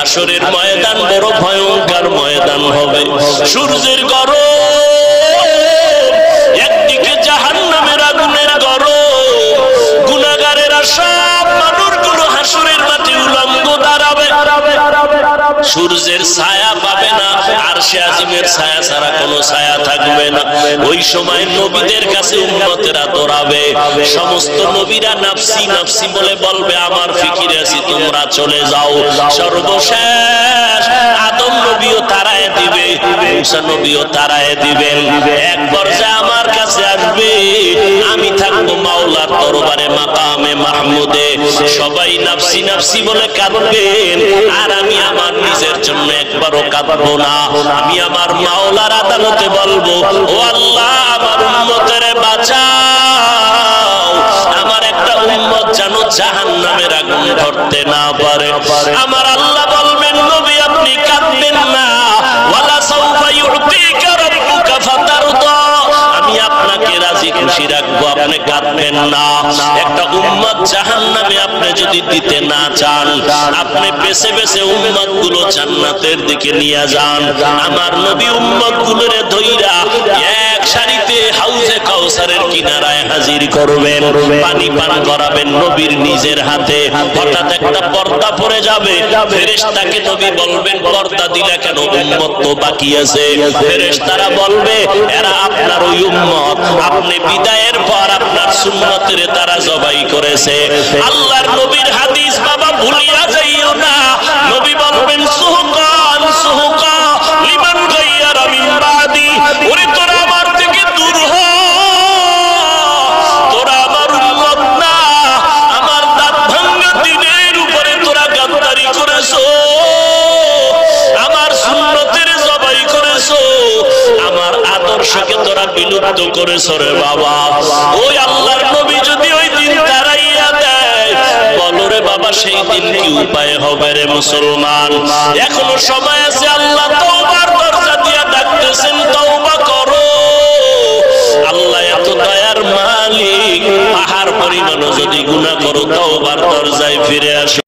হাসরের ময়দান বড় ভয়ঙ্কর ময়দান হবে। সূর্যের গরম, একদিকে জাহান্নামের আগুনের গরম, গুনাহগারেরা সব মানুষগুলো হাসরের মাঠে উলঙ্গ দাঁড়াবে। সূর্যের ছায়া পাবে না, আরশে আজিমের ছায়া ছাড়া কোনো ছায়া থাকবে না। ওই সময় নবীদের কাছে উম্মতেরা দৌড়াবে। সমস্ত নবীরা নাফসি নাফসি বলে বলবে, আমার ফিকিরে আছি, তোমরা চলে যাও। সর্বশেষ আদম নবীও তারায় দিবে, মুসা নবীও তারায় দিবেন। এক পর্যায়ে আমার কাছে আসবে, আমি থাকবো মাওলার দরবারে মাকামে মাহমুদে। সবাই নাফসি নাফসি বলে কাঁদবেন, আর আমি আমার নিজের জন্য একবারও কাঁদবো না। আমি আমার মাওলার আদালতে বলবো, ও আল্লাহ, আমার উম্মতের বাঁচাও, আমার একটা উম্মত যেন জাহান্নামের আগুন ধরতে না পারে। আমার আল্লাহ বলবেন, নবী আপনি কাঁদবেন না, ওয়ালা সাউফা ইউতিকা রাব্বুকা ফাতারদা, আমি আপনাকে রাজি খুশি রাখবো, আপনি কাঁদবেন না। একটা উম্মত জাহান্নামে আপনি যদি দিতে না চান, আপনি বেছে বেছে উম্মত গুলো জান্নাতের দিকে নিয়ে যান। আমার নবী উম্মত গুলোরে ধইরা এক সারিতে হাউজে কাউসারের কিনারায় হাজির করবেন, পানি পান করাবেন নবীর নিজের হাতে। হঠাৎ একটা পর্দা পড়ে যাবে, ফেরেশতাকে নবী বলবেন, পর্দা দিলা কেন? উম্মত তো বাকি আছে। ফেরেশতারা বলবে, এরা আপনার ওই উম্মত, আপনি বিদায়ের পর আপনার সুন্নতের তারা জবাই করেছে। আল্লাহর নবীর হাদিস বাবা ভুলিয়া যাইও না। নবী বলবেন, সুহকান সুহকা লিমান গায়্যারা মিন বাদি, ওরে তোরা আমার থেকে দূর হ, তোরা আমার উম্মত না। আমার দাঁত ভাঙা দিনের উপরে তোরা গাদ্দারি করেছো, আমার সুন্নতের জবাই করেছো, আমার আদর্শকে তোরা বিলুপ্ত করেছো রে বাবা। ওই আল্লাহর নবী যদি ওই দিন দাঁড়াইয়া দেয়, বলো রে বাবা, সেই দিন কি উপায় হবে রে মুসলমান? এখনো সময় আছে, আল্লাহ তওবার দরজা দিয়া ডাকতেছেন, তওবা করো। আল্লাহ এত দয়ার মালিক, পাহাড় পরিমাণও যদি গুনাহ করো, তওবার দরজায় ফিরে আসো।